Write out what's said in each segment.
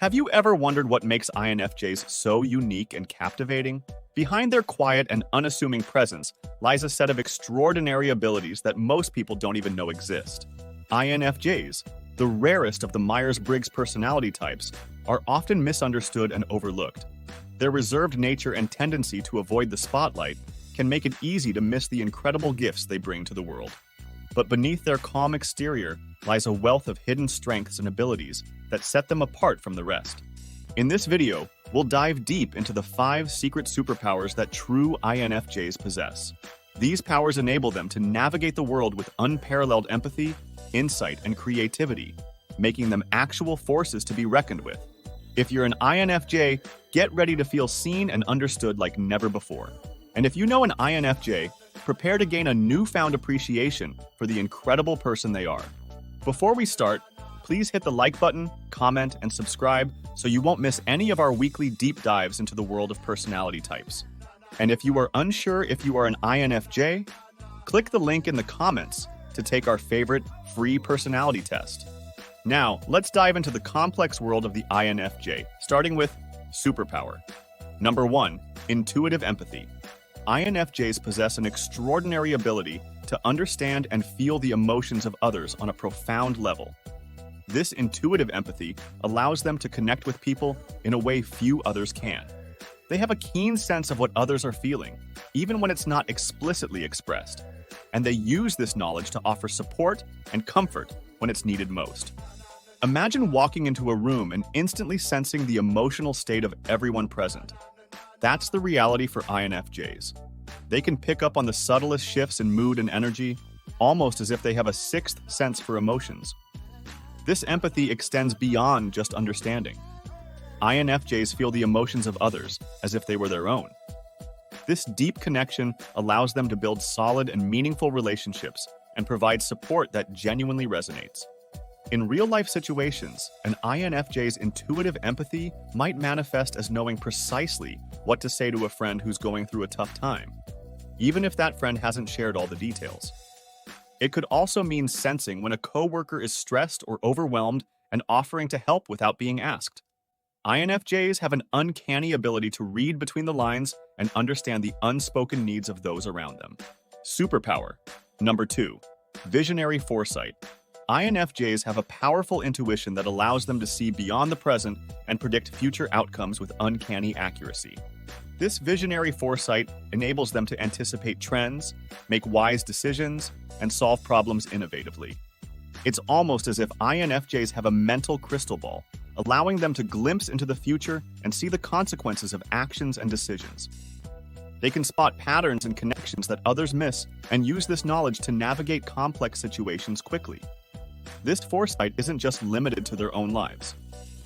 Have you ever wondered what makes INFJs so unique and captivating? Behind their quiet and unassuming presence lies a set of extraordinary abilities that most people don't even know exist. INFJs, the rarest of the Myers-Briggs personality types, are often misunderstood and overlooked. Their reserved nature and tendency to avoid the spotlight can make it easy to miss the incredible gifts they bring to the world. But beneath their calm exterior lies a wealth of hidden strengths and abilities that set them apart from the rest. In this video, we'll dive deep into the 5 secret superpowers that true INFJs possess. These powers enable them to navigate the world with unparalleled empathy, insight, and creativity, making them actual forces to be reckoned with. If you're an INFJ, get ready to feel seen and understood like never before. And if you know an INFJ, prepare to gain a newfound appreciation for the incredible person they are. Before we start, please hit the like button, comment, and subscribe so you won't miss any of our weekly deep dives into the world of personality types. And if you are unsure if you are an INFJ, click the link in the comments to take our favorite free personality test. Now, let's dive into the complex world of the INFJ, starting with superpower. Number 1, intuitive empathy. INFJs possess an extraordinary ability to understand and feel the emotions of others on a profound level. This intuitive empathy allows them to connect with people in a way few others can. They have a keen sense of what others are feeling, even when it's not explicitly expressed, and they use this knowledge to offer support and comfort when it's needed most. Imagine walking into a room and instantly sensing the emotional state of everyone present. That's the reality for INFJs. They can pick up on the subtlest shifts in mood and energy, almost as if they have a sixth sense for emotions. This empathy extends beyond just understanding. INFJs feel the emotions of others as if they were their own. This deep connection allows them to build solid and meaningful relationships and provide support that genuinely resonates. In real-life situations, an INFJ's intuitive empathy might manifest as knowing precisely what to say to a friend who's going through a tough time, even if that friend hasn't shared all the details. It could also mean sensing when a coworker is stressed or overwhelmed and offering to help without being asked. INFJs have an uncanny ability to read between the lines and understand the unspoken needs of those around them. Superpower. Number 2, visionary foresight. INFJs have a powerful intuition that allows them to see beyond the present and predict future outcomes with uncanny accuracy. This visionary foresight enables them to anticipate trends, make wise decisions, and solve problems innovatively. It's almost as if INFJs have a mental crystal ball, allowing them to glimpse into the future and see the consequences of actions and decisions. They can spot patterns and connections that others miss and use this knowledge to navigate complex situations quickly. This foresight isn't just limited to their own lives.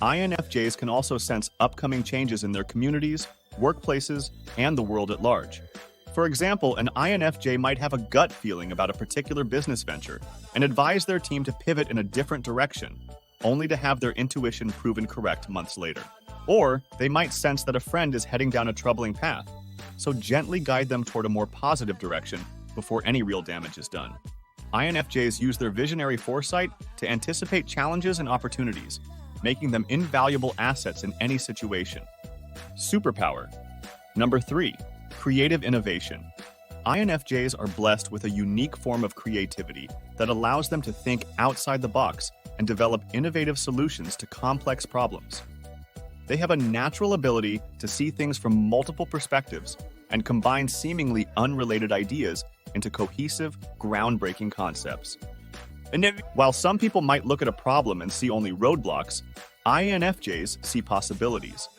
INFJs can also sense upcoming changes in their communities, workplaces, and the world at large. For example, an INFJ might have a gut feeling about a particular business venture and advise their team to pivot in a different direction, only to have their intuition proven correct months later. Or they might sense that a friend is heading down a troubling path, so gently guide them toward a more positive direction before any real damage is done. INFJs use their visionary foresight to anticipate challenges and opportunities, making them invaluable assets in any situation. Superpower. Number 3, creative innovation. INFJs are blessed with a unique form of creativity that allows them to think outside the box and develop innovative solutions to complex problems. They have a natural ability to see things from multiple perspectives and combine seemingly unrelated ideas into cohesive, groundbreaking concepts. And while some people might look at a problem and see only roadblocks, INFJs see possibilities.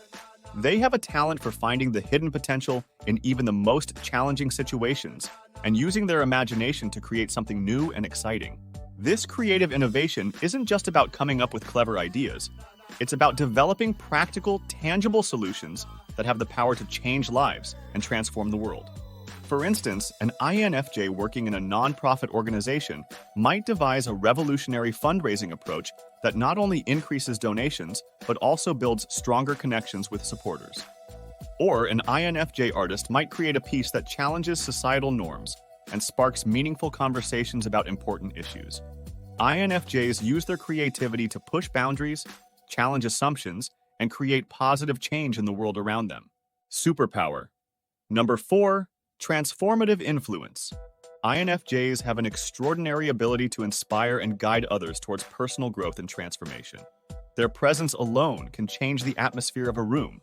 They have a talent for finding the hidden potential in even the most challenging situations and using their imagination to create something new and exciting. This creative innovation isn't just about coming up with clever ideas. It's about developing practical, tangible solutions that have the power to change lives and transform the world. For instance, an INFJ working in a nonprofit organization might devise a revolutionary fundraising approach that not only increases donations, but also builds stronger connections with supporters. Or an INFJ artist might create a piece that challenges societal norms and sparks meaningful conversations about important issues. INFJs use their creativity to push boundaries, challenge assumptions, and create positive change in the world around them. Superpower. Number 4, transformative influence. INFJs have an extraordinary ability to inspire and guide others towards personal growth and transformation. Their presence alone can change the atmosphere of a room,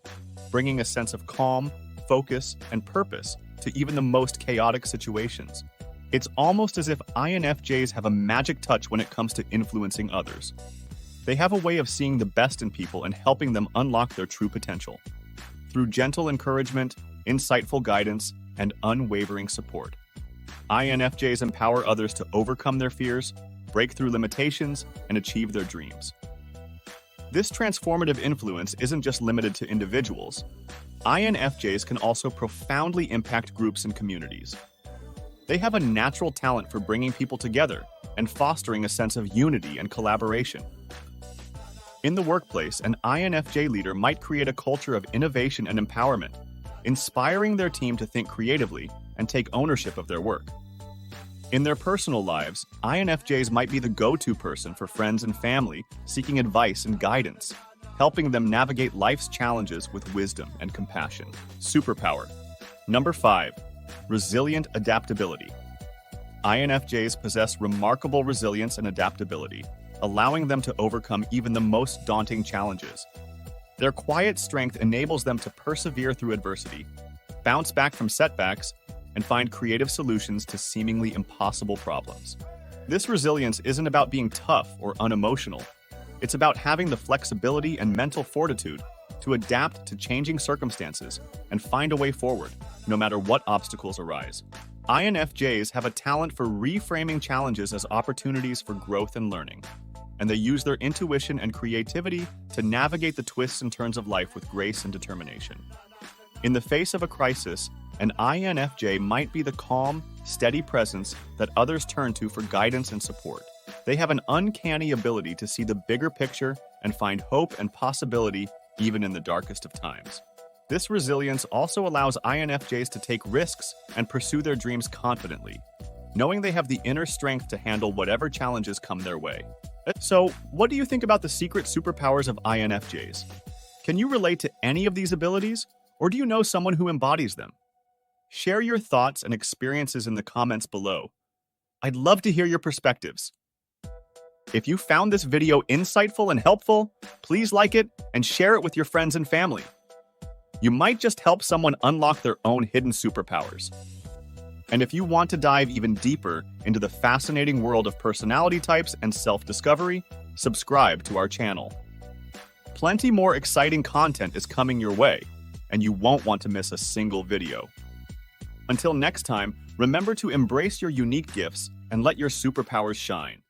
bringing a sense of calm, focus, and purpose to even the most chaotic situations. It's almost as if INFJs have a magic touch when it comes to influencing others. They have a way of seeing the best in people and helping them unlock their true potential. Through gentle encouragement, insightful guidance, and unwavering support, INFJs empower others to overcome their fears, break through limitations, and achieve their dreams. This transformative influence isn't just limited to individuals. INFJs can also profoundly impact groups and communities. They have a natural talent for bringing people together and fostering a sense of unity and collaboration. In the workplace, an INFJ leader might create a culture of innovation and empowerment, inspiring their team to think creatively and take ownership of their work. In their personal lives, INFJs might be the go-to person for friends and family seeking advice and guidance, helping them navigate life's challenges with wisdom and compassion. Superpower. Number 5. Resilient adaptability. INFJs possess remarkable resilience and adaptability, allowing them to overcome even the most daunting challenges. Their quiet strength enables them to persevere through adversity, bounce back from setbacks, and find creative solutions to seemingly impossible problems. This resilience isn't about being tough or unemotional. It's about having the flexibility and mental fortitude to adapt to changing circumstances and find a way forward, no matter what obstacles arise. INFJs have a talent for reframing challenges as opportunities for growth and learning, and they use their intuition and creativity to navigate the twists and turns of life with grace and determination. In the face of a crisis, an INFJ might be the calm, steady presence that others turn to for guidance and support. They have an uncanny ability to see the bigger picture and find hope and possibility even in the darkest of times. This resilience also allows INFJs to take risks and pursue their dreams confidently, knowing they have the inner strength to handle whatever challenges come their way. So, what do you think about the secret superpowers of INFJs? Can you relate to any of these abilities, or do you know someone who embodies them? Share your thoughts and experiences in the comments below. I'd love to hear your perspectives. If you found this video insightful and helpful, please like it and share it with your friends and family. You might just help someone unlock their own hidden superpowers. And if you want to dive even deeper into the fascinating world of personality types and self-discovery, subscribe to our channel. Plenty more exciting content is coming your way, and you won't want to miss a single video. Until next time, remember to embrace your unique gifts and let your superpowers shine.